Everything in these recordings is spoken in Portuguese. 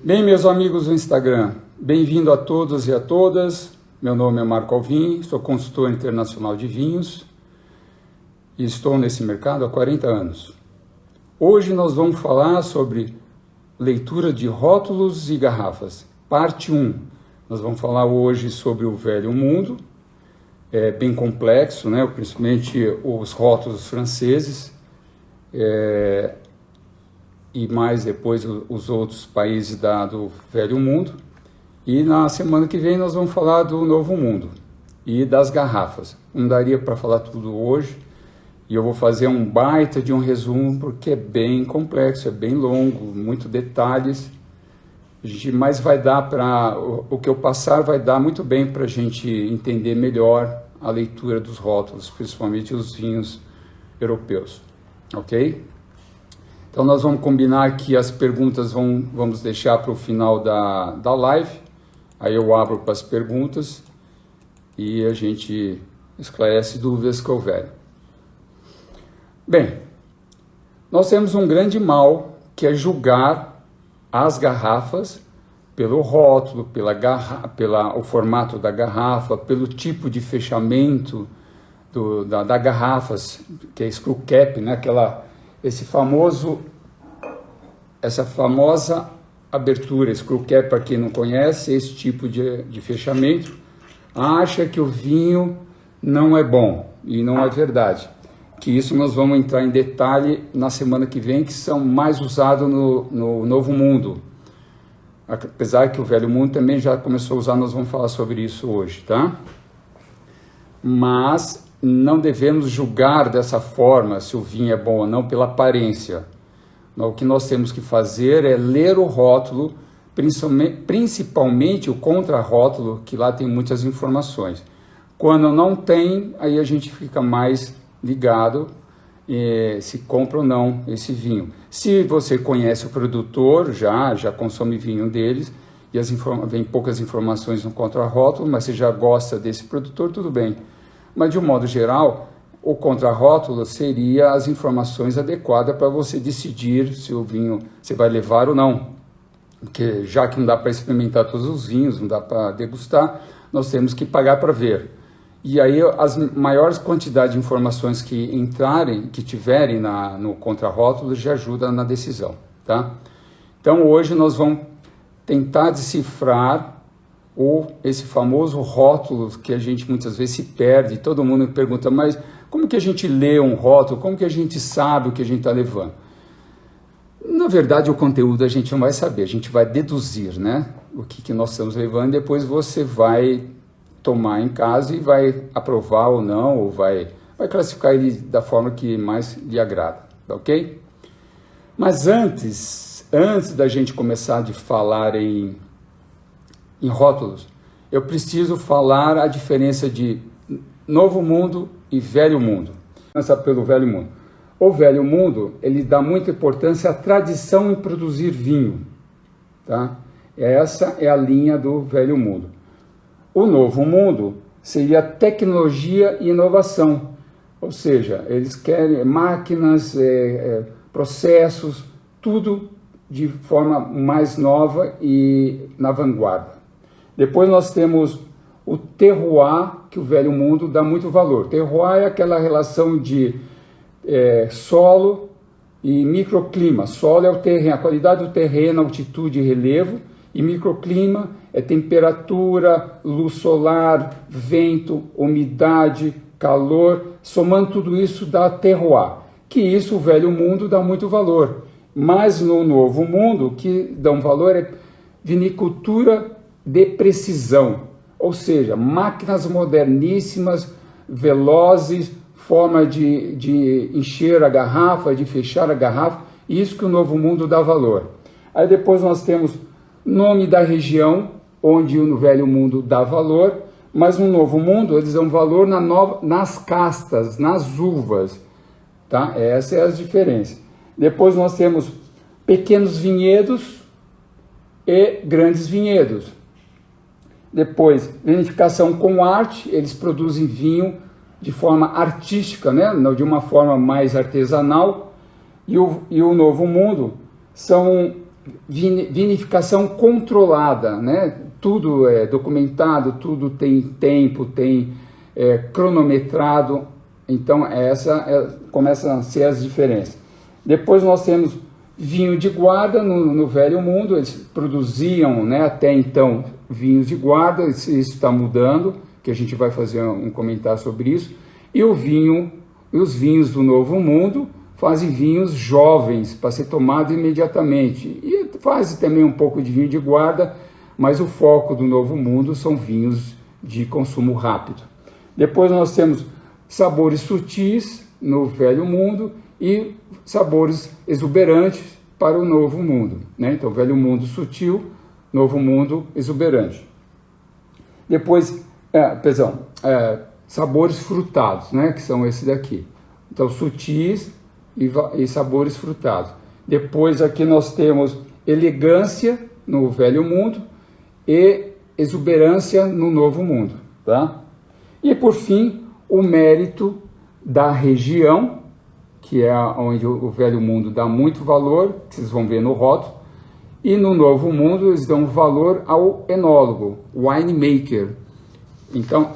Bem, meus amigos do Instagram, bem-vindo a todos e a todas. Meu nome é Marco Alvim, sou consultor internacional de vinhos e estou nesse mercado há 40 anos. Hoje nós vamos falar sobre leitura de rótulos e garrafas, parte 1. Nós vamos falar hoje sobre o Velho Mundo, é bem complexo, né? Principalmente os rótulos franceses, e mais depois os outros países do Velho Mundo. E na semana que vem nós vamos falar do Novo Mundo e das garrafas. Não daria para falar tudo hoje, e eu vou fazer um baita de um resumo, porque é bem complexo, é bem longo, muitos detalhes, mas vai dar para, o que eu passar vai dar muito bem para a gente entender melhor a leitura dos rótulos, principalmente os vinhos europeus, ok? Então nós vamos combinar que as perguntas vamos deixar para o final da live, aí eu abro para as perguntas e a gente esclarece dúvidas que houver. Bem, nós temos um grande mal, que é julgar as garrafas pelo rótulo, pelo formato da garrafa, pelo tipo de fechamento da garrafa, que é screw cap, né? Essa famosa abertura, screw cap, para quem não conhece, esse tipo de fechamento, acha que o vinho não é bom, e não é verdade. Que isso nós vamos entrar em detalhe na semana que vem, que são mais usados no Novo Mundo. Apesar que o Velho Mundo também já começou a usar, nós vamos falar sobre isso hoje, tá? Mas não devemos julgar dessa forma se o vinho é bom ou não pela aparência. O que nós temos que fazer é ler o rótulo, principalmente o contrarótulo, que lá tem muitas informações. Quando não tem, aí a gente fica mais ligado se compra ou não esse vinho. Se você conhece o produtor, já consome vinho deles, e vem poucas informações no contrarótulo, mas você já gosta desse produtor, tudo bem. Mas de um modo geral, o contrarótulo seria as informações adequadas para você decidir se o vinho você vai levar ou não. Porque já que não dá para experimentar todos os vinhos, não dá para degustar, nós temos que pagar para ver. E aí as maiores quantidades de informações que tiverem no contrarótulo já ajuda na decisão, tá? Então hoje nós vamos tentar decifrar esse famoso rótulo que a gente muitas vezes se perde. Todo mundo me pergunta, mas como que a gente lê um rótulo? Como que a gente sabe o que a gente está levando? Na verdade, o conteúdo a gente não vai saber, a gente vai deduzir, né? O que nós estamos levando, e depois você vai tomar em casa e vai aprovar ou não, ou vai classificar ele da forma que mais lhe agrada, ok? Mas antes da gente começar a falar em rótulos, eu preciso falar a diferença de Novo Mundo e Velho Mundo. Vamos começar pelo Velho Mundo. O Velho Mundo, ele dá muita importância à tradição em produzir vinho, tá? Essa é a linha do Velho Mundo. O Novo Mundo seria tecnologia e inovação, ou seja, eles querem máquinas, processos, tudo de forma mais nova e na vanguarda. Depois nós temos o terroir, que o Velho Mundo dá muito valor. Terroir é aquela relação de solo e microclima. Solo é o terreno, a qualidade do terreno, altitude e relevo, e microclima é temperatura, luz solar, vento, umidade, calor. Somando tudo isso dá terroir, que isso o Velho Mundo dá muito valor. Mas no Novo Mundo, o que dá um valor é vinicultura de precisão, ou seja, máquinas moderníssimas, velozes, forma de encher a garrafa, de fechar a garrafa, isso que o Novo Mundo dá valor. Aí depois nós temos nome da região, onde no Velho Mundo dá valor, mas no Novo Mundo eles dão valor nas castas, nas uvas, tá? Essa é a diferença. Depois nós temos pequenos vinhedos e grandes vinhedos. Depois, vinificação com arte, eles produzem vinho de forma artística, né? De uma forma mais artesanal. E o Novo Mundo são vinificação controlada, né? Tudo é documentado, tudo tem tempo, tem cronometrado. Então começam a ser as diferenças. Depois nós temos vinho de guarda no Velho Mundo. Eles produziam, né, até então vinhos de guarda. Isso está mudando, que a gente vai fazer um comentário sobre isso. E os vinhos do Novo Mundo fazem vinhos jovens para ser tomado imediatamente. E fazem também um pouco de vinho de guarda, mas o foco do Novo Mundo são vinhos de consumo rápido. Depois nós temos sabores sutis no Velho Mundo e sabores exuberantes para o Novo Mundo, né? Então, Velho Mundo sutil, Novo Mundo exuberante. Depois, sabores frutados, né? Que são esses daqui. Então, sutis e sabores frutados. Depois aqui nós temos elegância no Velho Mundo e exuberância no Novo Mundo, tá? E por fim, o mérito da região, que é onde o Velho Mundo dá muito valor, que vocês vão ver no rótulo, e no Novo Mundo eles dão valor ao enólogo, winemaker. Então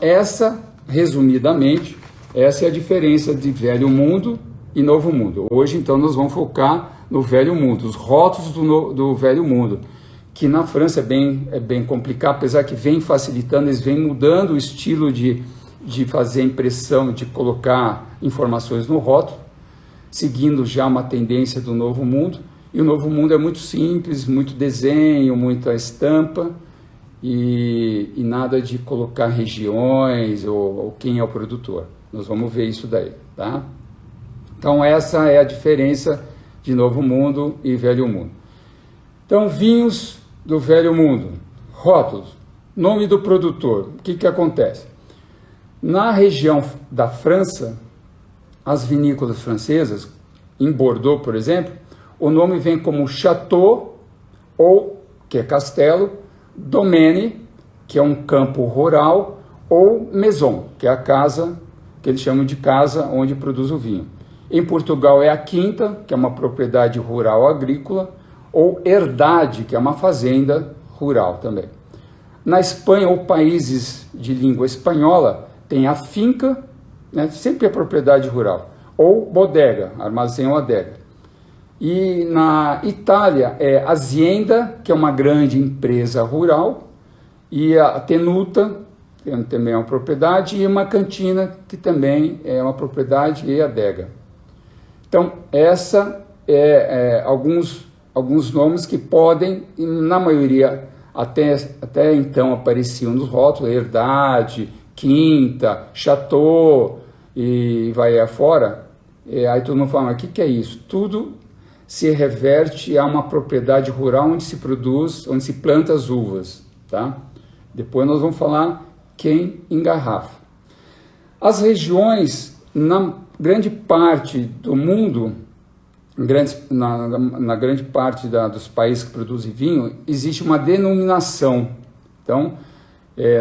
resumidamente, essa é a diferença de Velho Mundo e Novo Mundo. Hoje, então, nós vamos focar no Velho Mundo, os rótulos do Velho Mundo, que na França é bem complicado, apesar que vem facilitando, eles vêm mudando o estilo de fazer a impressão, de colocar informações no rótulo, seguindo já uma tendência do Novo Mundo. E o Novo Mundo é muito simples, muito desenho, muita estampa, e nada de colocar regiões ou quem é o produtor. Nós vamos ver isso daí, tá? Então essa é a diferença de Novo Mundo e Velho Mundo. Então, vinhos do Velho Mundo, rótulos, nome do produtor. O que acontece? Na região da França, as vinícolas francesas, em Bordeaux, por exemplo, o nome vem como Chateau, ou, que é castelo, Domaine, que é um campo rural, ou Maison, que é a casa, que eles chamam de casa onde produz o vinho. Em Portugal é a quinta, que é uma propriedade rural agrícola, ou herdade, que é uma fazenda rural também. Na Espanha, ou países de língua espanhola, tem a finca, né, sempre é propriedade rural, ou bodega, armazém ou adega. E na Itália é azienda, que é uma grande empresa rural, e a tenuta, que também é uma propriedade, e uma cantina, que também é uma propriedade e adega. Então, essa alguns nomes que podem, na maioria, até então apareciam nos rótulos, herdade, quinta, chateau, e vai afora. Aí todo mundo fala, mas o que é isso? Tudo se reverte a uma propriedade rural onde se produz, onde se planta as uvas, tá? Depois nós vamos falar quem engarrafa. As regiões, na grande parte do mundo, na grande parte dos países que produzem vinho, existe uma denominação. Então,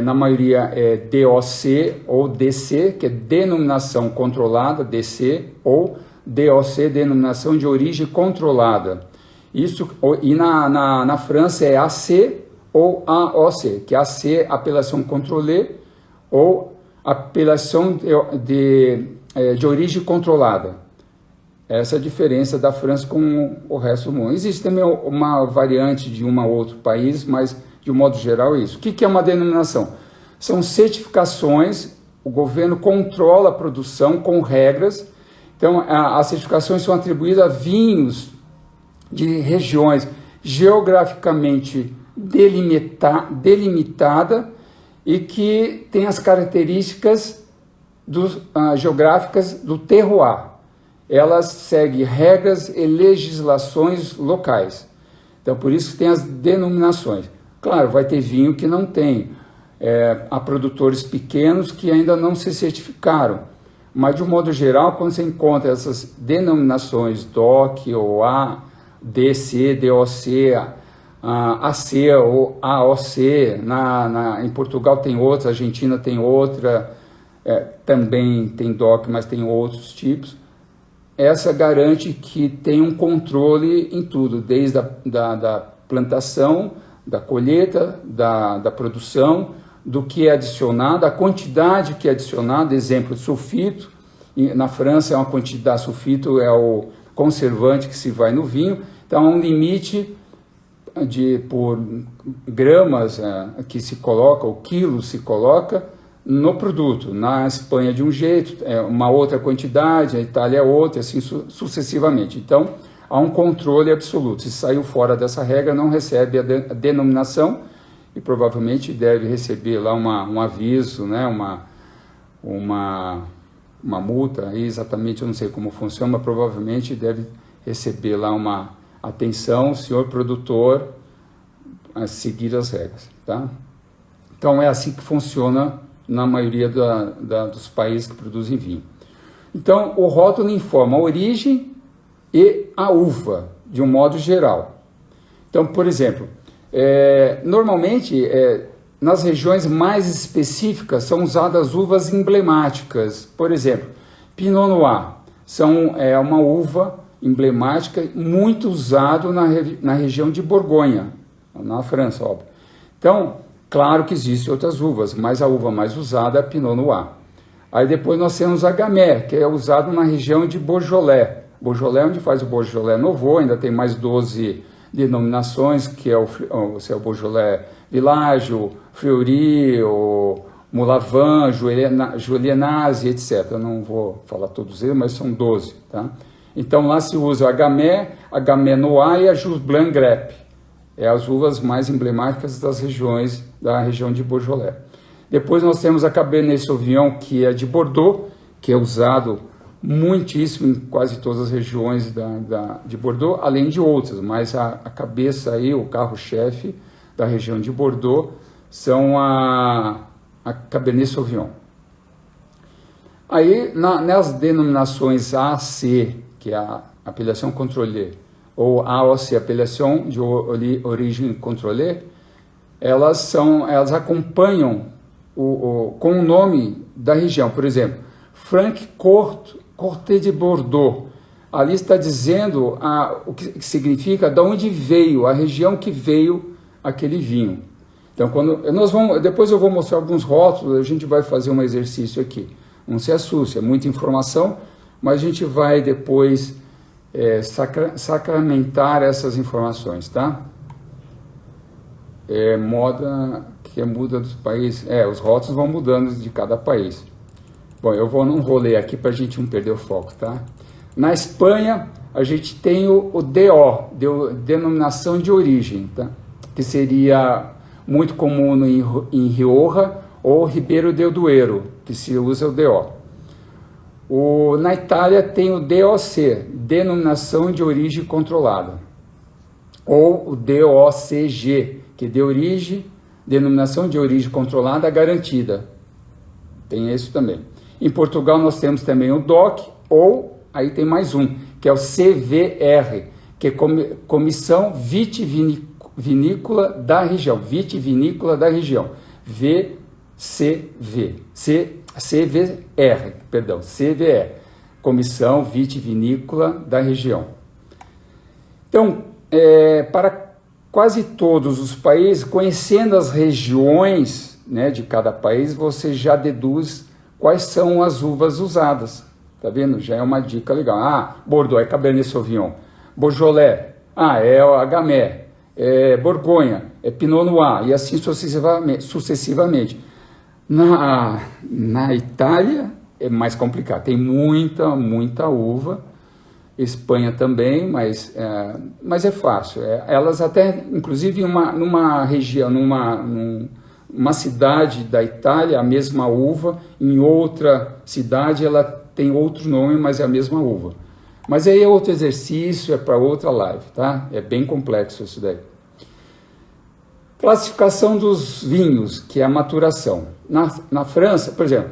na maioria é DOC ou DC, que é denominação controlada, DC, ou DOC, denominação de origem controlada. Isso, e na França é AC ou AOC, que é AC, apelação contrôlée, ou apelação de origem controlada. Essa é a diferença da França com o resto do mundo. Existe também uma variante de um outro país, mas de um modo geral é isso. O que é uma denominação? São certificações, o governo controla a produção com regras. Então, as certificações são atribuídas a vinhos de regiões geograficamente delimitada e que tem as características geográficas do terroir. Elas seguem regras e legislações locais. Então, por isso que tem as denominações. Claro, vai ter vinho que não tem. Há produtores pequenos que ainda não se certificaram. Mas, de um modo geral, quando você encontra essas denominações DOC ou A, DC, DOC, AC ou AOC, em Portugal tem outras, Argentina tem outra, também tem DOC, mas tem outros tipos. essa garante que tem um controle em tudo, desde da plantação, da colheita, da produção, do que é adicionado, a quantidade que é adicionada, exemplo, sulfito. Na França é uma quantidade, sulfito é o conservante que se vai no vinho, então há um limite por gramas que se coloca, ou quilos se coloca no produto. Na Espanha de um jeito, é uma outra quantidade, na Itália é outra, assim sucessivamente. Então há um controle absoluto. Se saiu fora dessa regra, não recebe a denominação e provavelmente deve receber lá um aviso, né, uma multa, aí exatamente eu não sei como funciona, mas provavelmente deve receber lá uma atenção, senhor produtor, a seguir as regras, tá? Então é assim que funciona na maioria dos países que produzem vinho. Então o rótulo informa a origem e a uva, de um modo geral. Então, por exemplo, normalmente nas regiões mais específicas são usadas uvas emblemáticas. Por exemplo, Pinot Noir é uma uva emblemática muito usada na região de Borgonha, na França, óbvio. Então, claro que existem outras uvas, mas a uva mais usada é a Pinot Noir. Aí depois nós temos a Gamay, que é usado na região de Beaujolais. Beaujolais é onde faz o Beaujolais Nouveau, ainda tem mais 12 denominações, que é o Beaujolais Village, o Fleury, o Moulavin, Julienase, etc. Eu não vou falar todos eles, mas são 12, tá? Então lá se usa a Gamay Noir e a Jus Blanc Grep. É as uvas mais emblemáticas da região de Beaujolais. Depois nós temos a Cabernet Sauvignon, que é de Bordeaux, que é usado muitíssimo em quase todas as regiões de Bordeaux, além de outras, mas a cabeça aí, o carro-chefe da região de Bordeaux, são a Cabernet Sauvignon. Aí, nas denominações AC, que é a Appellation Contrôlée, ou AOC, Appellation de Origem Contrôlée, elas acompanham com o nome da região. Por exemplo, Franck Corté de Bordeaux. Ali está dizendo o que significa, de onde veio, a região que veio aquele vinho. Então, depois eu vou mostrar alguns rótulos, a gente vai fazer um exercício aqui. Não se assuste, é muita informação, mas a gente vai depois sacramentar essas informações, tá? Moda que muda dos países. Os rótulos vão mudando de cada país. Bom, não vou ler aqui para a gente não perder o foco, tá? Na Espanha, a gente tem o DO, denominação de origem, tá? Que seria muito comum em Rioja ou Ribeiro del Duero, que se usa o DO. Na Itália tem o DOC, denominação de origem controlada, ou o DOCG, que é denominação de origem controlada garantida. Tem isso também. Em Portugal nós temos também o DOC, ou aí tem mais um, que é o CVR, que é Comissão Vitivinícola da Região, Vitivinícola da Região, CVR, Comissão Vitivinícola da Região. Então, para quase todos os países, conhecendo as regiões, né, de cada país, você já deduz quais são as uvas usadas. Tá vendo? Já é uma dica legal. Bordeaux é Cabernet Sauvignon. Beaujolais, é a Gamay. Borgonha, é Pinot Noir. E assim sucessivamente. Na Itália é mais complicado. Tem muita uva. Espanha também, mas é fácil. Elas até, inclusive, numa região, numa cidade da Itália, a mesma uva, em outra cidade ela tem outro nome, mas é a mesma uva. Mas aí é outro exercício, é para outra live, tá? É bem complexo isso daí. Classificação dos vinhos, que é a maturação. Na França, por exemplo,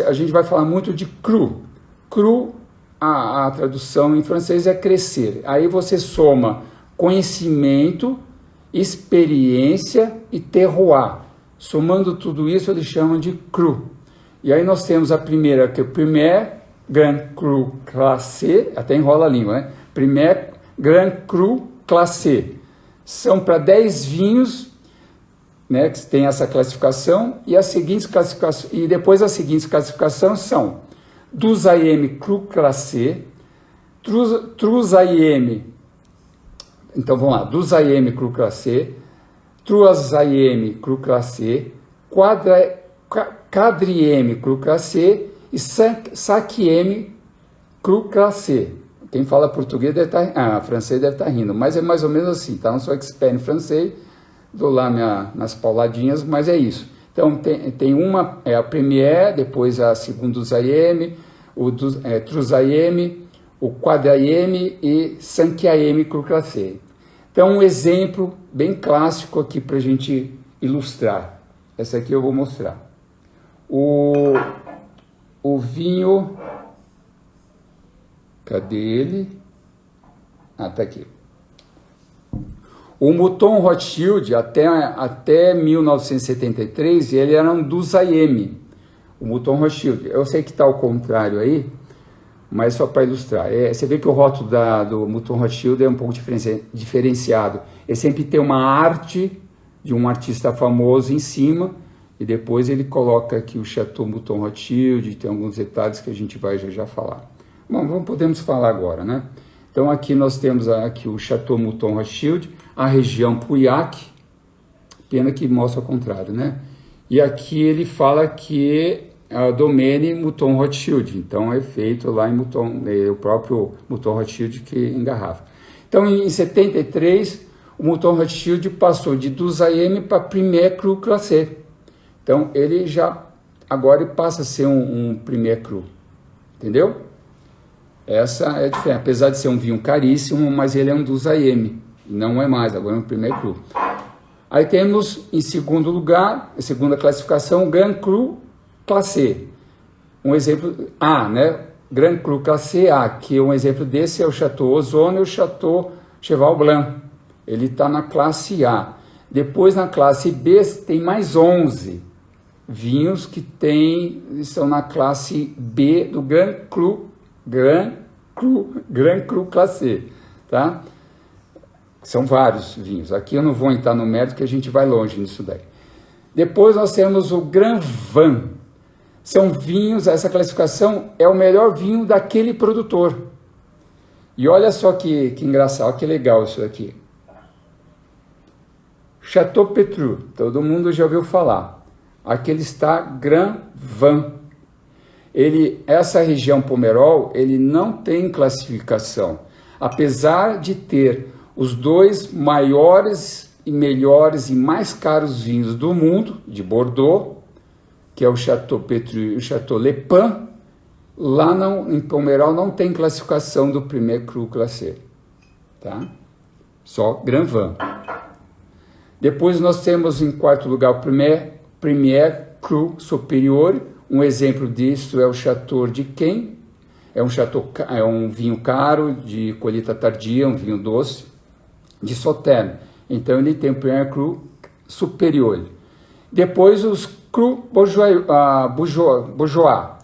a gente vai falar muito de cru. Cru, a tradução em francês é crescer. Aí você soma conhecimento, experiência e terroir. Somando tudo isso, eles chamam de cru. E aí nós temos a primeira, que é o primaire, Grand Cru Classé, até enrola a língua, né? Premier Grand Cru Classé. São para 10 vinhos, né, que tem essa classificação, e as seguintes classificações, e depois as seguintes classificações são Douzaine Cru Classé, Troisième, então vamos lá, Douzaine Cru Classé, Troisième Cru Classé, Quatrième Cru Classé e Cinquième Cru Classé. Quem fala português deve estar, francês deve estar rindo, mas é mais ou menos assim, tá? Não sou expert em francês, dou lá minhas pauladinhas, mas é isso. Então tem uma, a Première, depois a segunda Douzaine, o Troisième, o Quatrième e Cinquième Cru Classé. Então um exemplo bem clássico aqui para a gente ilustrar. Essa aqui eu vou mostrar. O vinho... Cadê ele? Ah, tá aqui. O Mouton Rothschild, até 1973, ele era um Douzaine. O Mouton Rothschild. Eu sei que está ao contrário aí, mas só para ilustrar. Você vê que o rótulo do Mouton Rothschild é um pouco diferenciado. Ele sempre tem uma arte de um artista famoso em cima, e depois ele coloca aqui o Chateau Mouton Rothschild, tem alguns detalhes que a gente vai já falar. Bom, podemos falar agora, né? Então aqui nós temos aqui o Chateau Mouton Rothschild, a região Pauillac, pena que mostra o contrário, né? E aqui ele fala que é o Domaine Mouton Rothschild, então é feito lá em Mouton, o próprio Mouton Rothschild que engarrafa. Então em 73, o Mouton Rothschild passou de Douzaine para Premier Cru Classé. Então ele agora ele passa a ser um Premier Cru, entendeu? Essa é a diferença, apesar de ser um vinho caríssimo, mas ele é um Douzaine, não é mais, agora é um Premier Cru. Aí temos em segundo lugar, a segunda classificação, Grand Cru Classé. Um exemplo A, né? Grand Cru Classé A, que um exemplo desse é o Chateau Ozone e o Chateau Cheval Blanc. Ele está na classe A. Depois na classe B tem mais 11 vinhos que estão na classe B do Grand Cru Classé, tá? São vários vinhos. Aqui eu não vou entrar no mérito, que a gente vai longe nisso daí. Depois nós temos o Grand Vin. São vinhos, essa classificação é o melhor vinho daquele produtor. E olha só que engraçado, que legal isso aqui. Chateau Petrus, todo mundo já ouviu falar. Aqui ele está Grand Vin. Essa região Pomerol, ele não tem classificação, apesar de ter os dois maiores e melhores e mais caros vinhos do mundo, de Bordeaux, que é o Chateau Petrus e o Chateau Le Pin. Lá em Pomerol não tem classificação do Premier Cru Classé, tá? Só Grand Vin. Depois nós temos em quarto lugar o Premier Cru Superior. Um exemplo disso é o Chateau de Quem, é um vinho caro, de colheita tardia, um vinho doce, de Sauternes. Então ele tem o Premier Cru Superior. Depois os Cru Bourgeois,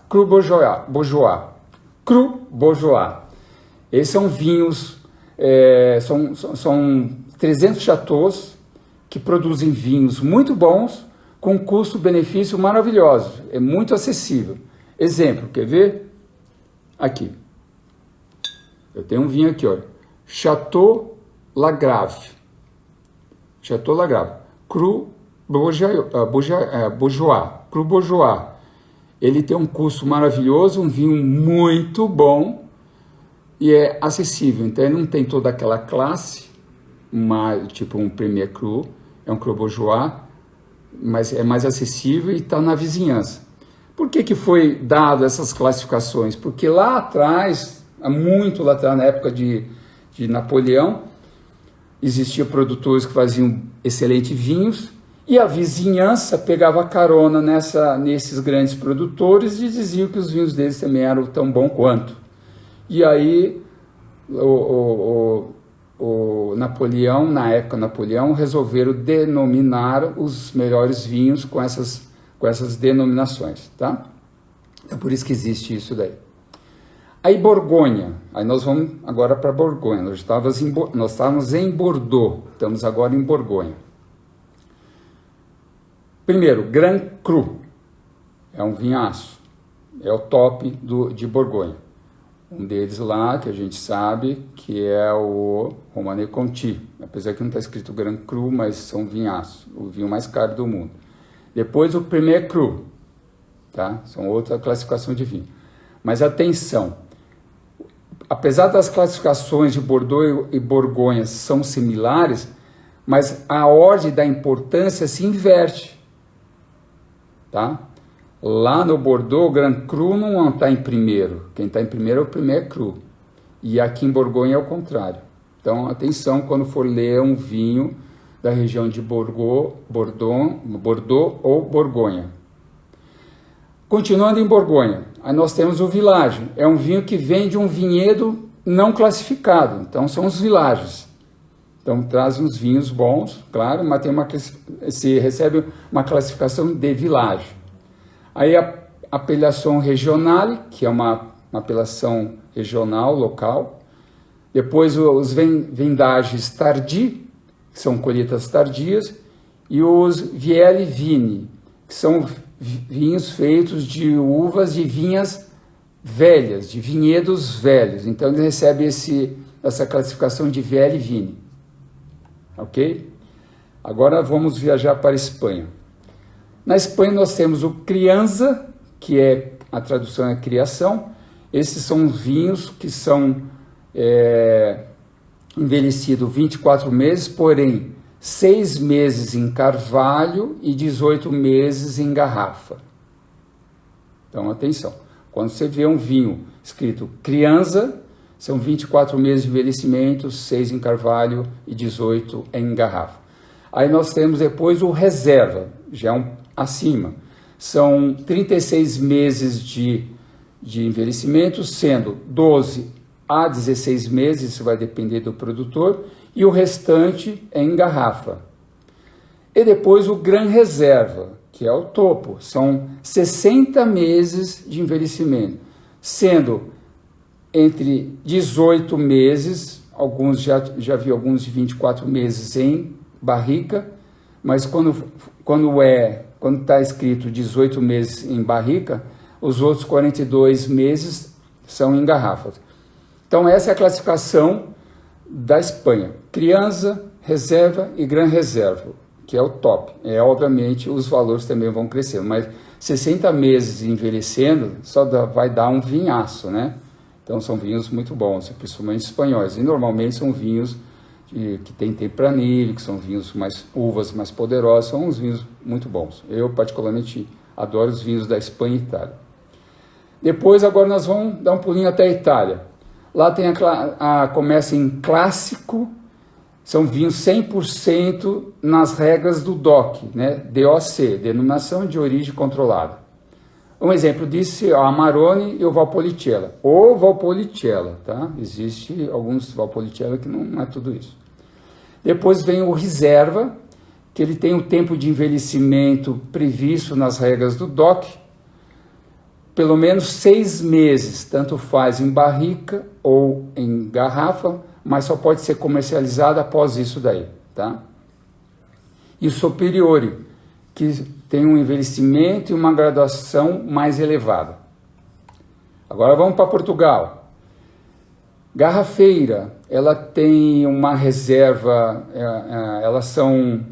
Cru Bourgeois. Esses são vinhos, são 300 chateaus que produzem vinhos muito bons, com custo-benefício maravilhoso, é muito acessível. Exemplo, quer ver? Aqui. Eu tenho um vinho aqui, olha. Chateau Lagrave. Chateau Lagrave. Cru Bourgeois. Cru Bourgeois. Ele tem um custo maravilhoso, um vinho muito bom e é acessível. Então ele não tem toda aquela classe, tipo um Premier Cru, é um Cru Bourgeois, mas é mais acessível e está na vizinhança. Por que foi dado essas classificações? Porque lá atrás, muito lá atrás, na época de Napoleão, existiam produtores que faziam excelentes vinhos e a vizinhança pegava carona nesses grandes produtores e diziam que os vinhos deles também eram tão bons quanto. E aí o Napoleão, na época Napoleão, resolveram denominar os melhores vinhos com essas denominações, tá? Então por isso que existe isso daí. Aí Borgonha, aí nós vamos agora para Borgonha, nós estávamos em Bordeaux, estamos agora em Borgonha. Primeiro, Grand Cru, é um vinhaço, é o top de Borgonha. Um deles lá, que a gente sabe, que é o Romanée Conti, apesar que não está escrito Grand Cru, mas são vinhaços, o vinho mais caro do mundo. Depois o Premier Cru, tá? São outra classificação de vinho. Mas atenção, apesar das classificações de Bordeaux e Borgonha são similares, mas a ordem da importância se inverte, tá? Lá no Bordeaux, o Grand Cru não está em primeiro. Quem está em primeiro é o Premier Cru. E aqui em Borgonha é o contrário. Então, atenção quando for ler um vinho da região de Bordeaux ou Borgonha. Continuando em Borgonha, aí nós temos o Village. É um vinho que vem de um vinhedo não classificado. Então, são os villages. Então, traz uns vinhos bons, claro, mas se recebe uma classificação de village. Aí a apelação regionale, que é uma apelação regional, local. Depois os vendages tardi, que são colheitas tardias. E os Vielle Vini, que são vinhos feitos de uvas de vinhas velhas, de vinhedos velhos. Então ele recebe essa classificação de Vielle Vini. Ok? Agora vamos viajar para a Espanha. Na Espanha nós temos o Crianza, que a tradução é criação. Esses são vinhos que são envelhecidos 24 meses, porém 6 meses em carvalho e 18 meses em garrafa. Então atenção, quando você vê um vinho escrito Crianza, são 24 meses de envelhecimento, 6 em carvalho e 18 em garrafa. Aí nós temos depois o Reserva, já é acima. São 36 meses de envelhecimento, sendo 12 a 16 meses, isso vai depender do produtor, e o restante é em garrafa. E depois o Gran Reserva, que é o topo, são 60 meses de envelhecimento, sendo entre 18 meses, alguns já vi alguns de 24 meses em barrica, mas quando está escrito 18 meses em barrica, os outros 42 meses são em garrafas. Então essa é a classificação da Espanha. Crianza, Reserva e Gran Reserva, que é o top. Obviamente os valores também vão crescendo, mas 60 meses envelhecendo só vai dar um vinhaço, né? Então são vinhos muito bons, principalmente espanhóis. E normalmente são vinhos que tem tempranilho, que são uvas mais poderosas, são uns vinhos muito bons. Eu particularmente adoro os vinhos da Espanha e Itália. Depois agora nós vamos dar um pulinho até a Itália. Lá tem começa em clássico, são vinhos 100% nas regras do DOC, né? DOC, Denominação de Origem Controlada. Um exemplo disso é o Amarone e o Valpolicella. Ou Valpolicella, tá? Existe alguns Valpolicella que não é tudo isso. Depois vem o Reserva, que ele tem um tempo de envelhecimento previsto nas regras do DOC, pelo menos 6 meses, tanto faz em barrica ou em garrafa, mas só pode ser comercializado após isso daí, tá? E o Superiore, que tem um envelhecimento e uma graduação mais elevada. Agora vamos para Portugal. Garrafeira, ela tem uma reserva, elas são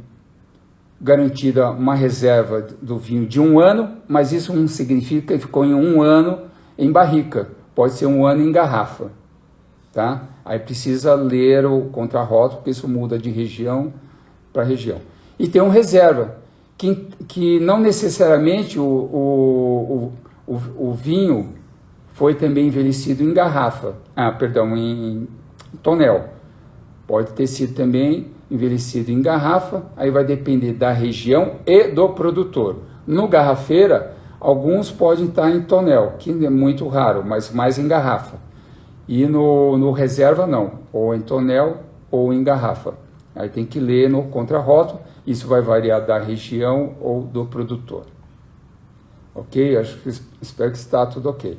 garantida uma reserva do vinho de 1 ano, mas isso não significa que ficou em 1 ano em barrica, pode ser 1 ano em garrafa, tá? Aí precisa ler o contrarótulo, porque isso muda de região para região. E tem um reserva, que não necessariamente o vinho foi também envelhecido em garrafa, em tonel. Pode ter sido também envelhecido em garrafa, aí vai depender da região e do produtor. No garrafeira, alguns podem estar em tonel, que é muito raro, mas mais em garrafa. E no reserva não, ou em tonel ou em garrafa. Aí tem que ler no contrarótulo, isso vai variar da região ou do produtor. Ok? Espero que está tudo ok.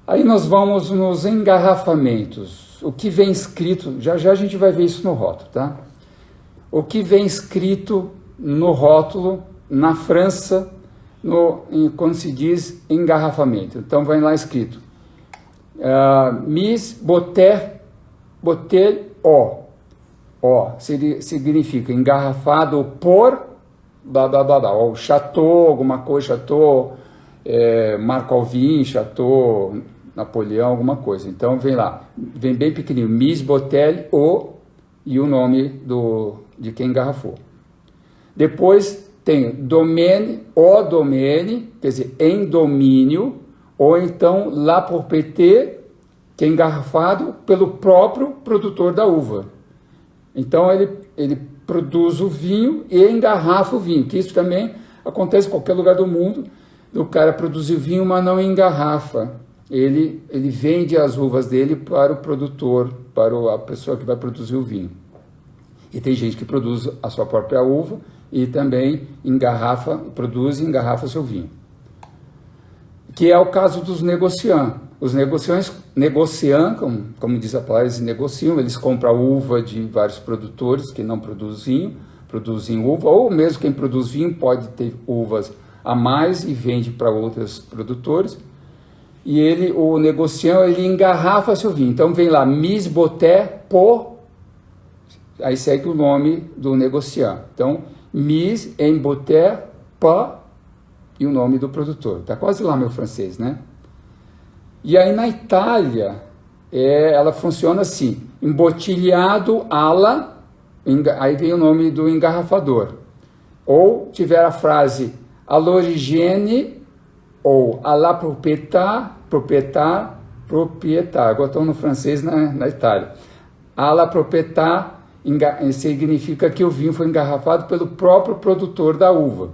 Aí nós vamos nos engarrafamentos. O que vem escrito, já já a gente vai ver isso no rótulo, tá? O que vem escrito no rótulo na França, quando se diz engarrafamento. Então vai lá escrito Mise bouteille o significa engarrafado por blá blá blá blá, ou Chateau, alguma coisa, Chateau Marc Alvin, Chateau Napoleão, alguma coisa. Então vem lá, vem bem pequenininho, Mise bouteille o e o nome de quem engarrafou. Depois tem domaine, o domaine, quer dizer, em domínio, ou então la propriété, que é engarrafado pelo próprio produtor da uva. Então ele produz o vinho e engarrafa o vinho, que isso também acontece em qualquer lugar do mundo, o cara produzir vinho, mas não engarrafa. Ele vende as uvas dele para o produtor, para a pessoa que vai produzir o vinho. E tem gente que produz a sua própria uva e também produz e engarrafa seu vinho. Que é o caso dos negociants. Os negociantes negociam, como diz a palavra, eles negociam, eles compram a uva de vários produtores que não produzem uva, ou mesmo quem produz vinho pode ter uvas a mais e vende para outros produtores. E o negociant, ele engarrafa seu vinho. Então vem lá, Mise bouteille pour, aí segue o nome do negociant. Então, Mise en bouteille pour e o nome do produtor. Tá quase lá meu francês, né? E aí na Itália, ela funciona assim, embotilhado alla, aí vem o nome do engarrafador. Ou tiver a frase all'origine ou à la propriété, agora estou no francês na Itália. À la propriété significa que o vinho foi engarrafado pelo próprio produtor da uva.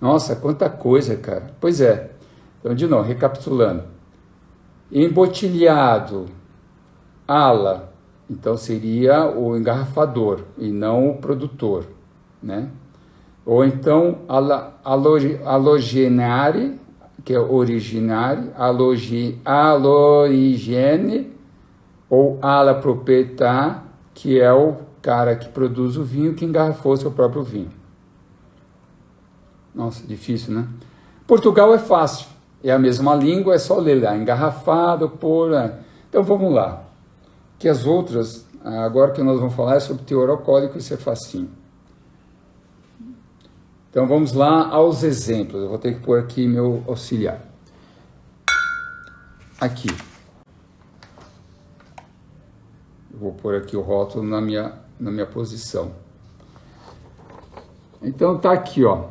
Nossa, quanta coisa, cara. Pois é. Então, de novo, recapitulando. Embotilhado, ala, então seria o engarrafador e não o produtor, né? Ou então alogenare, que é originari, alorigene, ou ala proprietà, que é o cara que produz o vinho, que engarrafou seu próprio vinho. Nossa, difícil, né? Portugal é fácil, é a mesma língua, é só ler lá, engarrafado por... Então vamos lá, que as outras, agora que nós vamos falar é sobre teor alcoólico, isso é facinho. Então vamos lá aos exemplos, eu vou ter que pôr aqui meu auxiliar. Aqui. Eu vou pôr aqui o rótulo na minha posição. Então tá aqui, ó.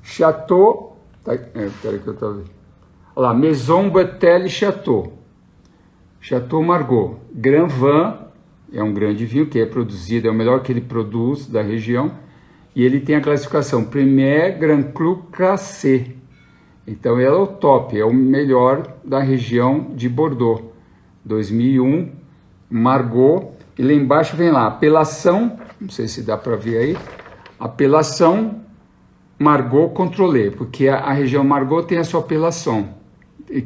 Chateau, peraí que eu tô vendo. Olha lá, Maison Bouteille Chateau, Chateau Margaux, Grand Vin, é um grande vinho que é produzido, é o melhor que ele produz da região, e ele tem a classificação Premier Grand Cru Classé, então ele é o top, é o melhor da região de Bordeaux, 2001, Margaux, e lá embaixo vem lá, apelação, não sei se dá para ver aí, apelação Margaux Contrôlé, porque a região Margaux tem a sua apelação,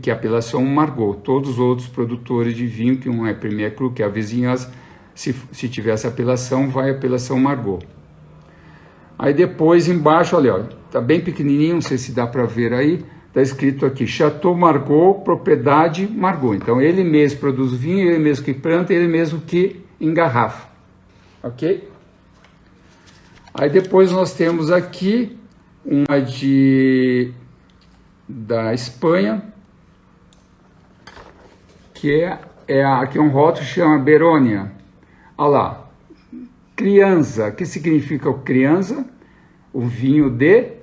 que é a apelação Margaux. Todos os outros produtores de vinho, que um é Premier Cru, que é a vizinhança, se tiver essa apelação, vai a apelação Margaux. Aí depois embaixo, olha, ó, tá bem pequenininho, não sei se dá para ver aí, tá escrito aqui, Chateau Margaux, propriedade Margaux. Então ele mesmo produz o vinho, ele mesmo que planta, ele mesmo que engarrafa, ok? Aí depois nós temos aqui uma da Espanha, que aqui é um rótulo que chama Berônia. Olha lá, Crianza, que significa o Crianza? O vinho de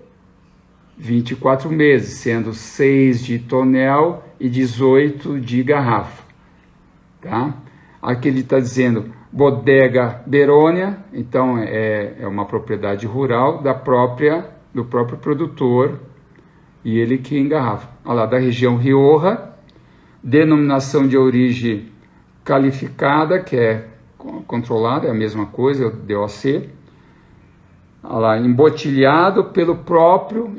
24 meses, sendo 6 de tonel e 18 de garrafa, tá? Aqui ele está dizendo Bodega Berônia, então é uma propriedade rural do próprio produtor, e ele que engarrafa. Olha lá, da região Rioja, denominação de origem qualificada, que é controlada, é a mesma coisa, DOC, olha lá, embotelhado pelo próprio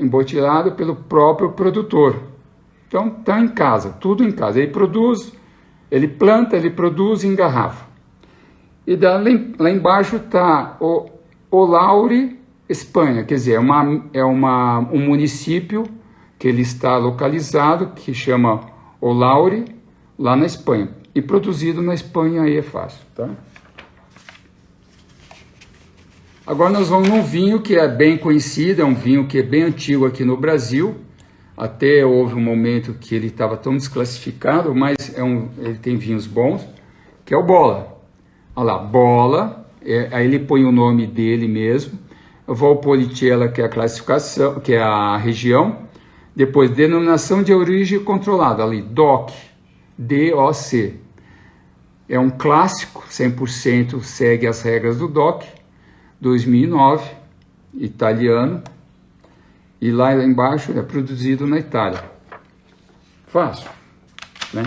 produtor. Então, está em casa, tudo em casa. Ele produz, ele planta, ele produz e engarrafa. E lá embaixo está o Olaure, Espanha, quer dizer, um município que ele está localizado, que chama Olaure, lá na Espanha. E produzido na Espanha aí é fácil, tá? Agora nós vamos num vinho que é bem conhecido, é um vinho que é bem antigo aqui no Brasil. Até houve um momento que ele estava tão desclassificado, mas ele tem vinhos bons, que é o Bola. Olha lá, Bola, aí ele põe o nome dele mesmo. Valpolicella, que é a classificação, que é a região. Depois, denominação de origem controlada, ali, DOC, D-O-C. É um clássico, 100% segue as regras do DOC, 2009, italiano. E lá embaixo é produzido na Itália. Fácil, né?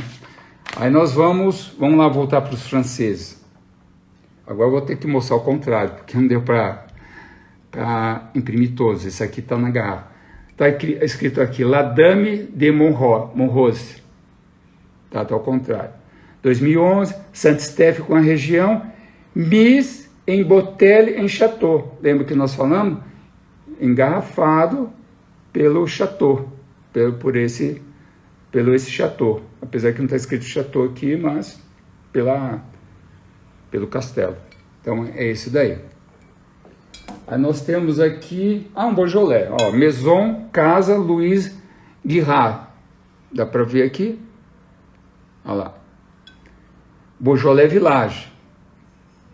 Aí nós vamos lá voltar para os franceses. Agora eu vou ter que mostrar o contrário, porque não deu para imprimir todos. Esse aqui está na garrafa. Está escrito aqui, La Dame de Monrose. Tá ao contrário. 2011, Saint-Estèphe com a região, Mise em Botelle em Chateau. Lembra que nós falamos? Engarrafado pelo Chateau, pelo esse Chateau. Apesar que não está escrito Chateau aqui, mas pelo castelo. Então é esse daí. Aí nós temos aqui, um Beaujolais, ó, Maison Casa Louis Guirard. Dá para ver aqui? Olha lá. Beaujolais Village.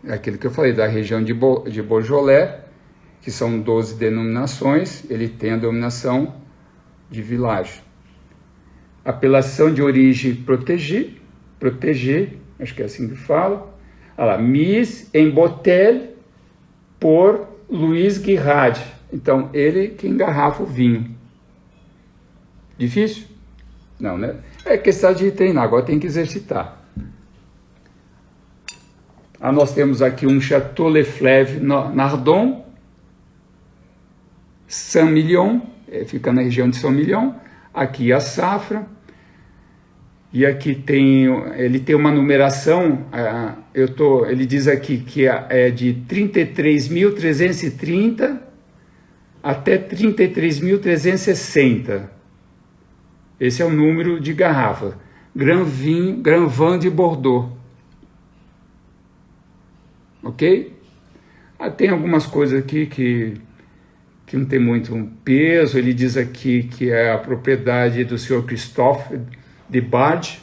É aquele que eu falei, da região de Beaujolais, que são 12 denominações, ele tem a denominação de Village. Apelação de origem protégée, acho que é assim que fala. Olha lá, Mise en Botelle por Louis Guirard. Então, ele que engarrafa o vinho. Difícil? Não, né? É questão de treinar, agora tem que exercitar. Nós temos aqui um Chateau Le Fleuve Nardon, Saint-Million, fica na região de Saint-Million. Aqui a safra. E aqui ele tem uma numeração, ele diz aqui que é de 33.330 até 33.360. Esse é o número de garrafa. Grand Vin de Bordeaux. Ok? Tem algumas coisas aqui que não tem muito peso. Ele diz aqui que é a propriedade do senhor Christophe de Barge,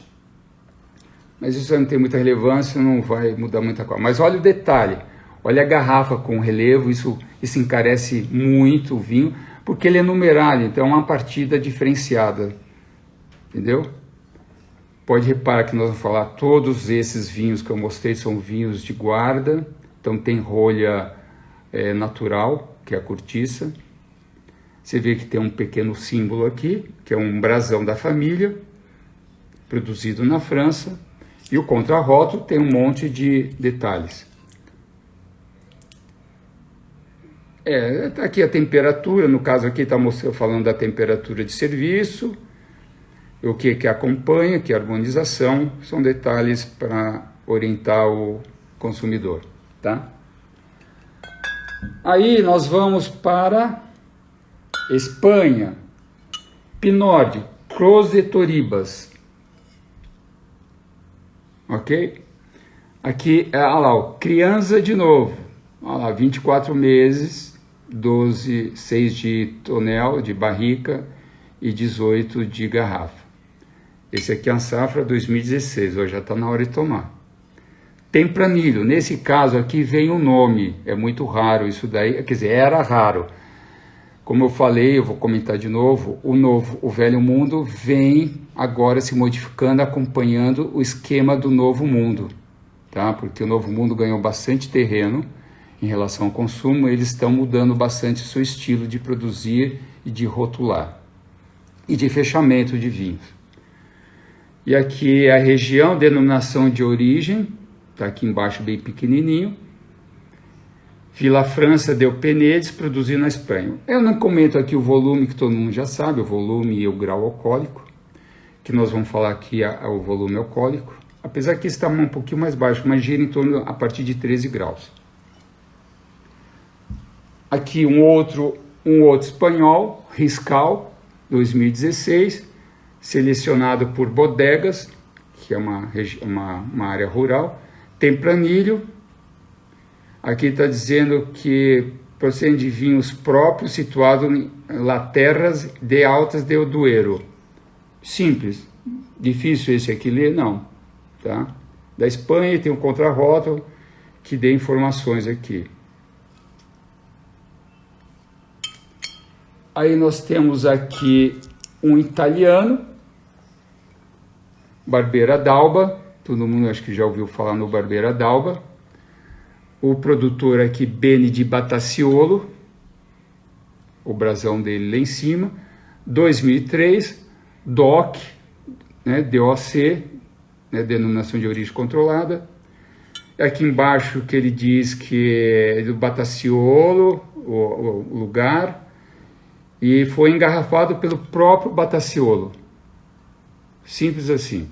mas isso não tem muita relevância, não vai mudar muita coisa. Mas olha o detalhe, olha a garrafa com relevo, isso encarece muito o vinho, porque ele é numerado, então é uma partida diferenciada, entendeu? Pode reparar que nós vamos falar, todos esses vinhos que eu mostrei são vinhos de guarda, então tem rolha natural, que é a cortiça. Você vê que tem um pequeno símbolo aqui, que é um brasão da família, produzido na França, e o contrarrótulo tem um monte de detalhes. Tá aqui a temperatura, no caso aqui está falando da temperatura de serviço, o que acompanha, que é a harmonização, são detalhes para orientar o consumidor, tá? Aí nós vamos para Espanha, Pinot, Cros de Toribas. Ok? Aqui, olha lá, criança de novo. Olha lá, 24 meses, 6 de tonel, de barrica e 18 de garrafa. Esse aqui é a safra 2016, hoje já está na hora de tomar. Tempranillo, nesse caso aqui vem o nome, é muito raro isso daí, quer dizer, era raro. Como eu falei, eu vou comentar de novo, o Velho Mundo vem agora se modificando, acompanhando o esquema do Novo Mundo, tá? Porque o Novo Mundo ganhou bastante terreno em relação ao consumo, eles estão mudando bastante o seu estilo de produzir e de rotular, e de fechamento de vinhos. E aqui é a região, denominação de origem, está aqui embaixo bem pequenininho. Vila França del Penedès, produzido na Espanha. Eu não comento aqui o volume, que todo mundo já sabe, o volume e o grau alcoólico, que nós vamos falar aqui o volume alcoólico, apesar que está um pouquinho mais baixo, mas gira em torno a partir de 13 graus. Aqui um outro espanhol, Riscal, 2016, selecionado por Bodegas, que é uma área rural, Tempranillo. Aqui está dizendo que procede de vinhos próprios situados em Terras de Altas de Duero. Simples. Difícil esse aqui ler? Não. Tá? Da Espanha tem um contrarótulo que dê informações aqui. Aí nós temos aqui um italiano, Barbera d'Alba. Todo mundo acho que já ouviu falar no Barbera d'Alba. O produtor aqui, Beni di Battaciolo, o brasão dele lá em cima, 2003, DOC, né, DOC, né, denominação de origem controlada. Aqui embaixo que ele diz que é do Battaciolo, o lugar, e foi engarrafado pelo próprio Battaciolo. Simples assim.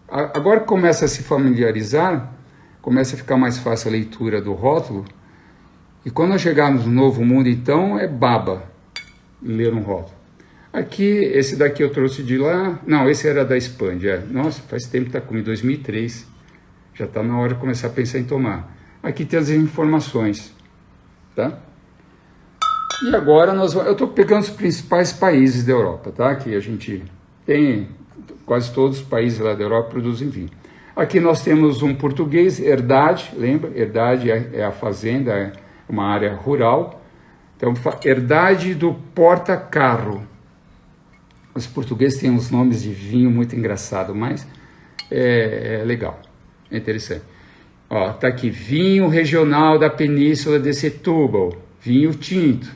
Agora começa a se familiarizar, começa a ficar mais fácil a leitura do rótulo, e quando nós chegarmos no Novo Mundo, então, é baba ler um rótulo. Aqui, esse daqui eu trouxe de lá, não, esse era da Espanha, nossa, faz tempo que está comigo, 2003, já está na hora de começar a pensar em tomar. Aqui tem as informações, tá? E agora eu estou pegando os principais países da Europa, tá? Que a gente tem, quase todos os países lá da Europa produzem vinho. Aqui nós temos um português, Herdade, lembra? Herdade é a fazenda, é uma área rural. Então, Herdade do Porta Carro. Os portugueses têm uns nomes de vinho muito engraçados, mas é legal, é interessante. Ó, tá aqui, vinho regional da Península de Setúbal, vinho tinto.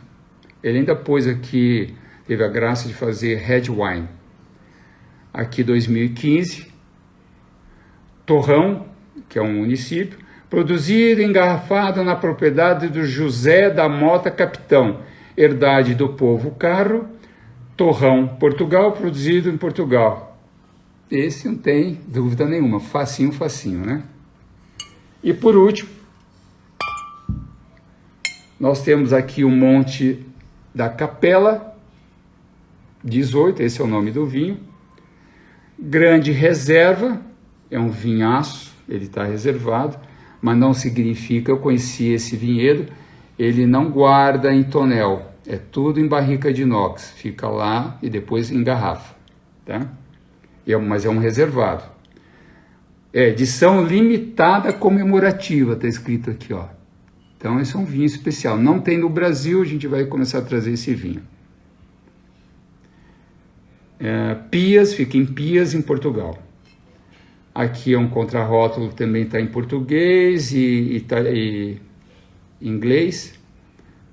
Ele ainda pôs aqui, teve a graça de fazer red wine. Aqui 2015. Torrão, que é um município, produzido e engarrafado na propriedade do José da Mota Capitão, herdade do povo Carro, Torrão, Portugal, produzido em Portugal. Esse não tem dúvida nenhuma, facinho, facinho, né? E por último, nós temos aqui o Monte da Capela, 18, esse é o nome do vinho, Grande Reserva, é um vinhaço, ele está reservado, mas não significa, eu conheci esse vinhedo, ele não guarda em tonel, é tudo em barrica de inox, fica lá e depois engarrafa, tá? Mas é um reservado. É edição limitada comemorativa, está escrito aqui, ó. Então esse é um vinho especial, não tem no Brasil, a gente vai começar a trazer esse vinho. Pias, fica em Pias, em Portugal. Aqui é um contrarótulo, também está em português e inglês,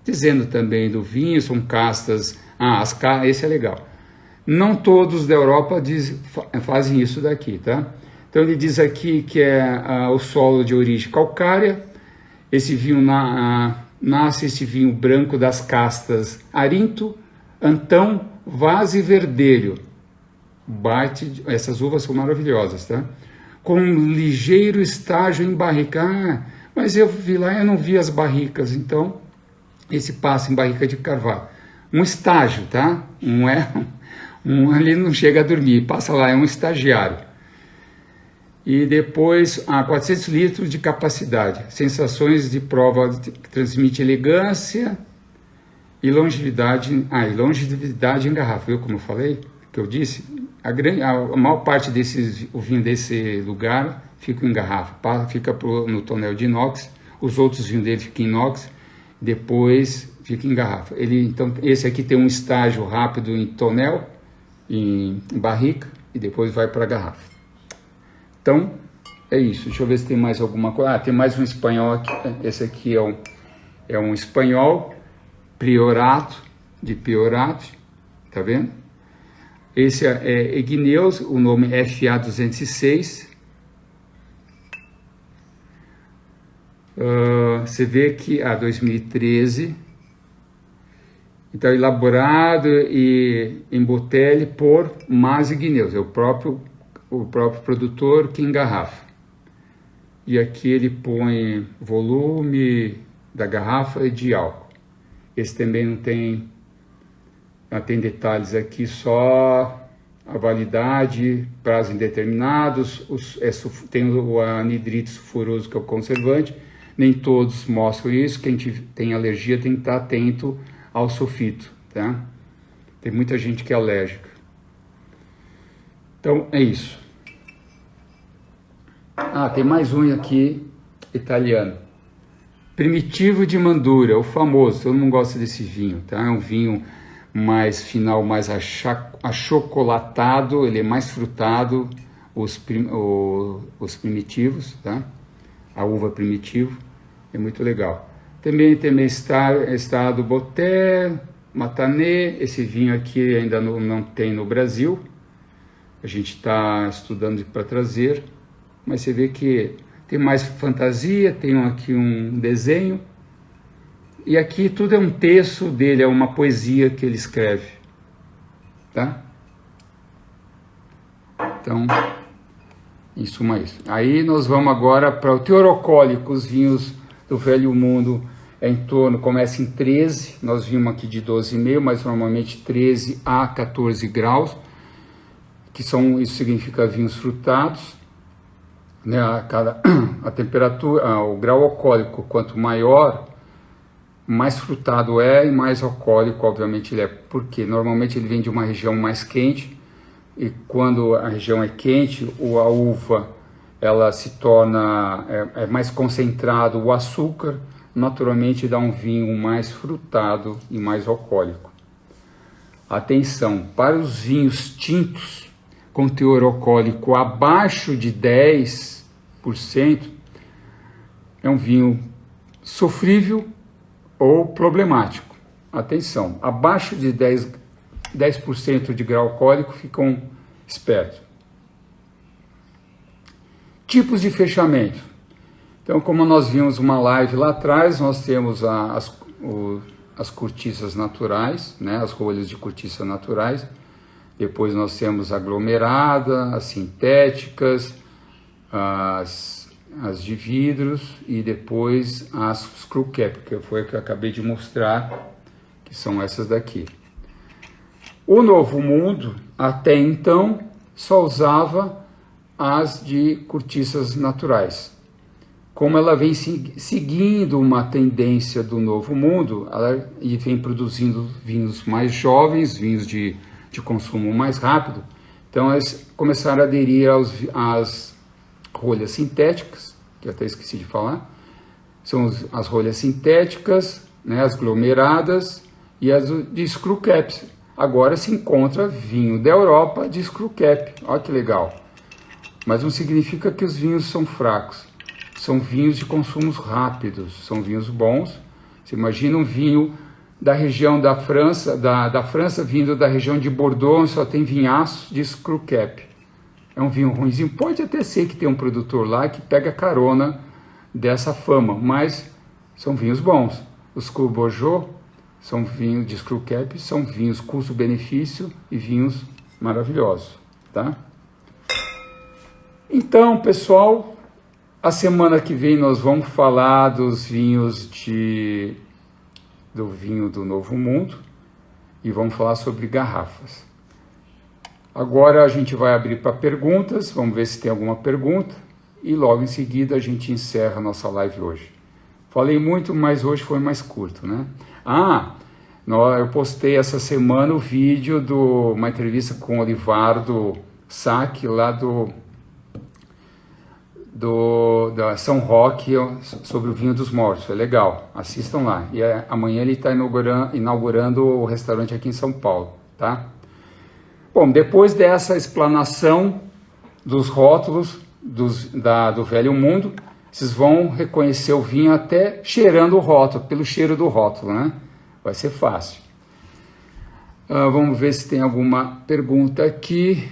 dizendo também do vinho, são castas, esse é legal. Não todos da Europa fazem isso daqui, tá? Então ele diz aqui que é o solo de origem calcária, esse vinho nasce esse vinho branco das castas Arinto, Antão, Vaz e Verdelho. Essas uvas são maravilhosas, tá? Com um ligeiro estágio em barrica. Mas eu vi lá, eu não vi as barricas, então esse passa em barrica de carvalho. Um estágio, tá? Não é ali não chega a dormir, passa lá, é um estagiário. E depois, 400 litros de capacidade. Sensações de prova que transmite elegância e longevidade. E longevidade em garrafa, viu como eu falei? Que eu disse? A maior parte o vinho desse lugar fica em garrafa, fica no tonel de inox, os outros vinhos dele ficam em inox, depois fica em garrafa. Então, esse aqui tem um estágio rápido em tonel, em barrica, e depois vai para a garrafa. Então, é isso. Deixa eu ver se tem mais alguma coisa. Tem mais um espanhol aqui. Esse aqui é um espanhol, Priorato, de Priorato, tá vendo? Esse é Igneus, o nome é FA206. Você vê que 2013, então elaborado e em botelle por Masi Guineus, é o próprio produtor que engarrafa. E aqui ele põe volume da garrafa e de álcool. Esse também não tem detalhes aqui, só a validade, prazo indeterminados, tem o anidrito sulfuroso, que é o conservante. Nem todos mostram isso. Quem tem alergia tem que estar atento ao sulfito, tá? Tem muita gente que é alérgica. Então é isso. Tem mais um aqui, italiano. Primitivo de Mandura, o famoso. Todo mundo gosta desse vinho, tá? É um vinho mais final, mais achocolatado, ele é mais frutado, os primitivos, tá? A uva primitivo, é muito legal. Também está do Boté, Matanê, esse vinho aqui ainda não tem no Brasil, a gente está estudando para trazer, mas você vê que tem mais fantasia, tem aqui um desenho, e aqui tudo é um texto dele, é uma poesia que ele escreve, tá? Então, em suma isso. Aí nós vamos agora para o teor alcoólico, os vinhos do Velho Mundo, começa em 13, nós vimos aqui de 12,5, mas normalmente 13 a 14 graus, isso significa vinhos frutados, né? A temperatura, o grau alcoólico, quanto maior, mais frutado é e mais alcoólico, obviamente, ele é, porque normalmente ele vem de uma região mais quente, e quando a região é quente, a uva, ela se torna, é mais concentrado o açúcar, naturalmente dá um vinho mais frutado e mais alcoólico. Atenção, para os vinhos tintos, com teor alcoólico abaixo de 10%, é um vinho sofrível ou problemático. Atenção, abaixo de 10% de grau alcoólico, ficam espertos. Tipos de fechamento. Então, como nós vimos uma live lá atrás, nós temos as cortiças naturais, né, as rolhas de cortiça naturais. Depois nós temos a aglomerada, as sintéticas, as de vidros e depois as screw cap, que foi o que eu acabei de mostrar, que são essas daqui. O Novo Mundo, até então, só usava as de cortiças naturais. Como ela vem seguindo uma tendência do Novo Mundo, ela vem produzindo vinhos mais jovens, vinhos de consumo mais rápido, então eles começaram a aderir às rolhas sintéticas, que eu até esqueci de falar, são as rolhas sintéticas, né, as aglomeradas e as de screw caps. Agora se encontra vinho da Europa de screw cap, olha que legal. Mas não significa que os vinhos são fracos, são vinhos de consumos rápidos, são vinhos bons. Você imagina um vinho da região da França, da França vindo da região de Bordeaux, só tem vinhaço de screw cap. É um vinho ruimzinho, pode até ser que tenha um produtor lá que pega carona dessa fama, mas são vinhos bons. Os Cru Bourgeois são vinhos de screw cap, são vinhos custo-benefício e vinhos maravilhosos, tá? Então, pessoal, a semana que vem nós vamos falar dos vinhos do vinho do Novo Mundo e vamos falar sobre garrafas. Agora a gente vai abrir para perguntas, vamos ver se tem alguma pergunta e logo em seguida a gente encerra a nossa live hoje. Falei muito, mas hoje foi mais curto, né? Eu postei essa semana o vídeo de uma entrevista com o Olivardo Sack, lá da São Roque, sobre o vinho dos mortos. É legal, assistam lá. E amanhã ele está inaugurando o restaurante aqui em São Paulo, tá? Bom, depois dessa explanação dos rótulos do Velho Mundo, vocês vão reconhecer o vinho até cheirando o rótulo, pelo cheiro do rótulo, né? Vai ser fácil. Vamos ver se tem alguma pergunta aqui.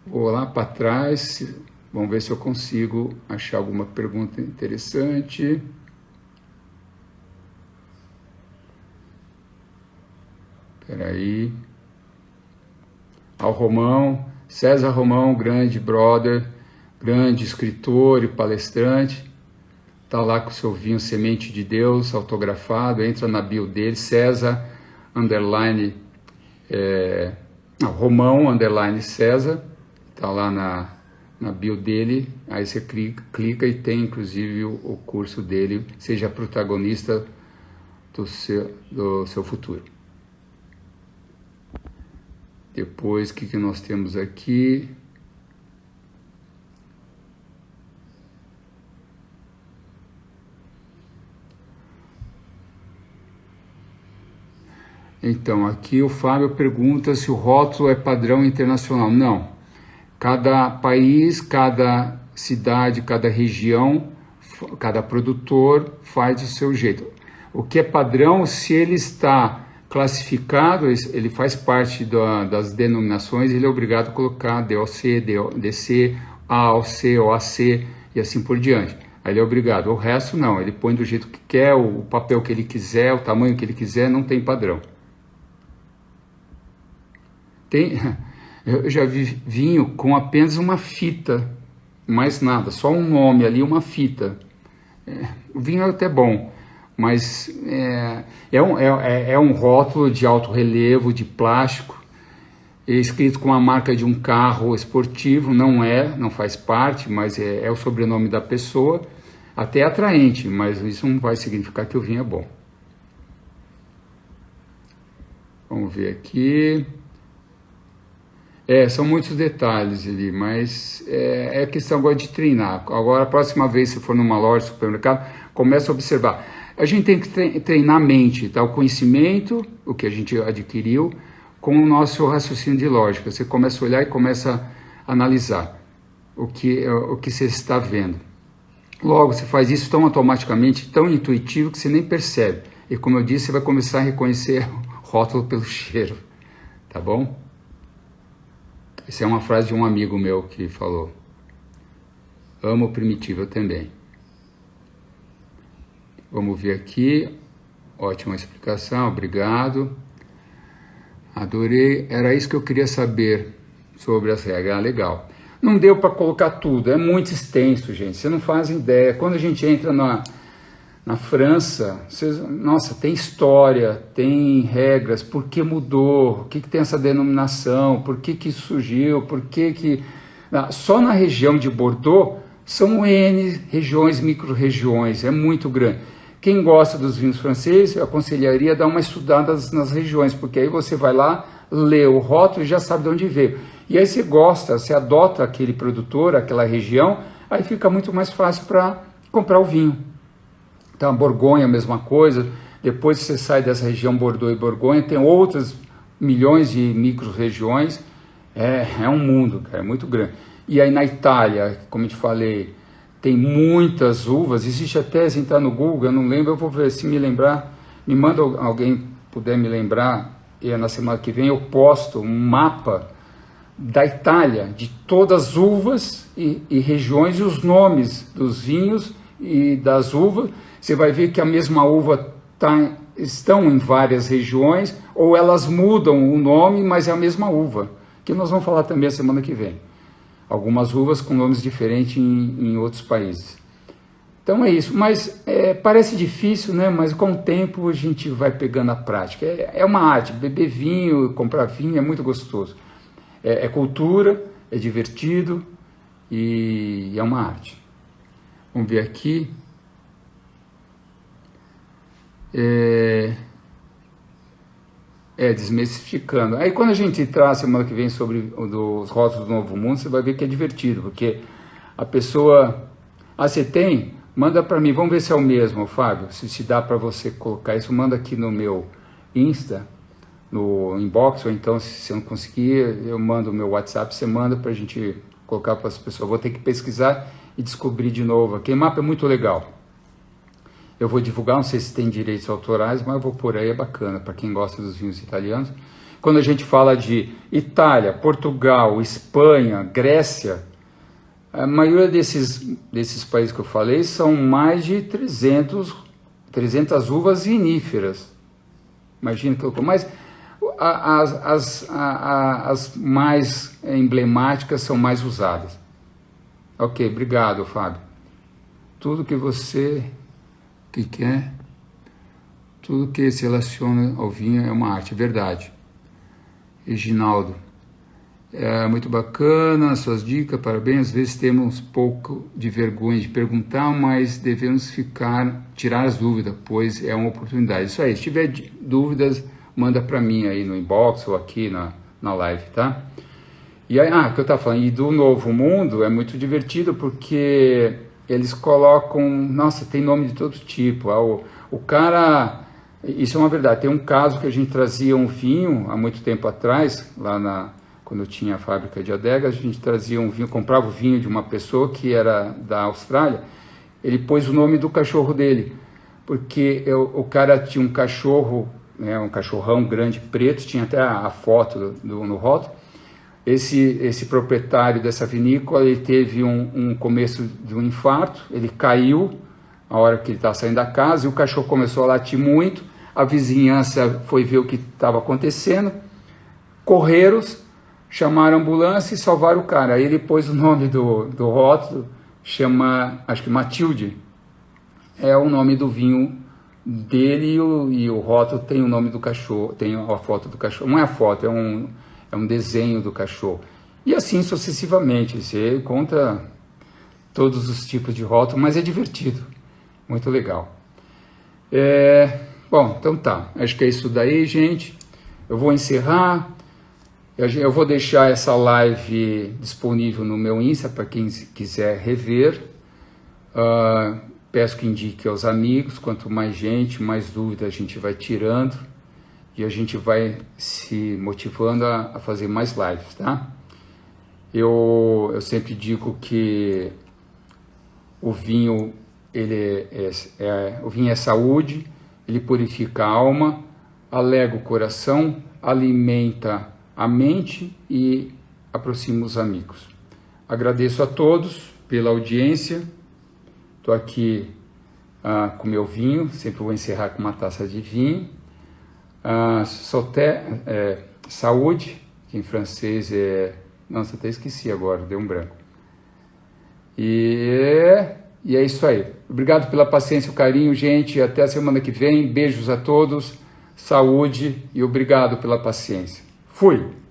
Vou lá para trás. Vamos ver se eu consigo achar alguma pergunta interessante. Peraí. Ao Romão, César Romão, grande brother, grande escritor e palestrante. Está lá com o seu vinho Semente de Deus, autografado. Entra na bio dele, César, underline, Romão, underline César. Está lá na bio dele. Aí você clica e tem inclusive o curso dele, seja protagonista do seu futuro. Depois, o que nós temos aqui? Então, aqui o Fábio pergunta se o rótulo é padrão internacional. Não. Cada país, cada cidade, cada região, cada produtor faz do seu jeito. O que é padrão, se ele está classificado, ele faz parte das denominações, ele é obrigado a colocar DOC, DC, AOC, OAC e assim por diante. Aí ele é obrigado. O resto não, ele põe do jeito que quer, o papel que ele quiser, o tamanho que ele quiser, não tem padrão. Eu já vi vinho com apenas uma fita, mais nada, só um nome ali, uma fita. O vinho é até bom, mas é um rótulo de alto relevo, de plástico, escrito com a marca de um carro esportivo, não faz parte, mas é o sobrenome da pessoa, até é atraente, mas isso não vai significar que o vinho é bom. Vamos ver aqui. São muitos detalhes ali, mas é questão agora de treinar. Agora, a próxima vez, se for numa loja, supermercado, começa a observar. A gente tem que treinar a mente, tá? O conhecimento, o que a gente adquiriu, com o nosso raciocínio de lógica. Você começa a olhar e começa a analisar o que você está vendo. Logo, você faz isso tão automaticamente, tão intuitivo, que você nem percebe. E como eu disse, você vai começar a reconhecer o rótulo pelo cheiro, tá bom? Essa é uma frase de um amigo meu que falou: amo o primitivo, eu também. Vamos ver aqui. Ótima explicação, obrigado. Adorei, era isso que eu queria saber sobre as regras. Legal. Não deu para colocar tudo, é muito extenso, gente. Você não faz ideia. Quando a gente entra na França, nossa, tem história, tem regras, por que mudou, o que tem essa denominação, por que isso surgiu, por que... Só na região de Bordeaux são N regiões, micro-regiões, é muito grande. Quem gosta dos vinhos franceses, eu aconselharia a dar uma estudada nas regiões, porque aí você vai lá, lê o rótulo e já sabe de onde veio. E aí você gosta, você adota aquele produtor, aquela região, aí fica muito mais fácil para comprar o vinho. Então, Borgonha, a mesma coisa. Depois que você sai dessa região Bordeaux e Borgonha, tem outras milhões de micro-regiões. É um mundo, cara, é muito grande. E aí na Itália, como eu te falei, tem muitas uvas. Existe até, se entrar no Google, eu não lembro, eu vou ver se me lembrar. Me manda alguém puder me lembrar, e na semana que vem eu posto um mapa da Itália, de todas as uvas e regiões, e os nomes dos vinhos e das uvas. Você vai ver que a mesma uva estão em várias regiões, ou elas mudam o nome, mas é a mesma uva, que nós vamos falar também a semana que vem. Algumas uvas com nomes diferentes em outros países. Então é isso, mas parece difícil, né? Mas com o tempo a gente vai pegando a prática. É uma arte, beber vinho, comprar vinho é muito gostoso. É cultura, é divertido e é uma arte. Vamos ver aqui. Desmistificando. Aí quando a gente traz semana que vem sobre os rótulos do Novo Mundo, você vai ver que é divertido, porque a pessoa, você tem? Manda para mim, vamos ver se é o mesmo, Fábio, se dá para você colocar isso, manda aqui no meu Insta, no inbox, ou então se você não conseguir, eu mando o meu WhatsApp, você manda para a gente colocar para as pessoas. Vou ter que pesquisar e descobrir de novo. Aquele mapa é muito legal. Eu vou divulgar, não sei se tem direitos autorais, mas eu vou por aí, é bacana, para quem gosta dos vinhos italianos. Quando a gente fala de Itália, Portugal, Espanha, Grécia, a maioria desses países que eu falei são mais de 300 uvas viníferas. Imagina que loucura. Mas ou as mais emblemáticas são mais usadas? Ok, obrigado, Fábio. Tudo que você... O que é? Tudo que se relaciona ao vinho é uma arte, é verdade. Reginaldo. É muito bacana, suas dicas, parabéns. Às vezes temos um pouco de vergonha de perguntar, mas devemos tirar as dúvidas, pois é uma oportunidade. Isso aí, se tiver dúvidas, manda para mim aí no inbox ou aqui na live, tá? E aí, o que eu estava falando, e do Novo Mundo é muito divertido porque eles colocam, nossa, tem nome de todo tipo. O cara, isso é uma verdade, tem um caso que a gente trazia um vinho há muito tempo atrás, quando eu tinha a fábrica de adegas, a gente trazia um vinho, comprava o vinho de uma pessoa que era da Austrália, ele pôs o nome do cachorro dele, porque o cara tinha um cachorro, né, um cachorrão grande preto, tinha até a foto no rótulo. Esse proprietário dessa vinícola, ele teve um começo de um infarto, ele caiu a hora que ele estava saindo da casa, e o cachorro começou a latir muito, a vizinhança foi ver o que estava acontecendo, correram, chamaram a ambulância e salvaram o cara. Aí ele pôs o nome do rótulo, chama, acho que Matilde, é o nome do vinho dele, e o rótulo tem o nome do cachorro, tem a foto do cachorro, não é a foto, é um desenho do cachorro. E assim sucessivamente, você conta todos os tipos de rótulo, mas é divertido, muito legal. Bom, então tá, acho que é isso daí, gente. Eu vou encerrar. Eu vou deixar essa live disponível no meu Insta para quem quiser rever. Peço que indique aos amigos. Quanto mais gente, mais dúvida a gente vai tirando e a gente vai se motivando a fazer mais lives, tá? Eu sempre digo que o vinho, o vinho é saúde, ele purifica a alma, alega o coração, alimenta a mente e aproxima os amigos. Agradeço a todos pela audiência. Estou aqui com meu vinho, sempre vou encerrar com uma taça de vinho. Saúde, que em francês é... Nossa, até esqueci agora, deu um branco. E é isso aí. Obrigado pela paciência e o carinho, gente. Até a semana que vem. Beijos a todos, saúde e obrigado pela paciência. Fui!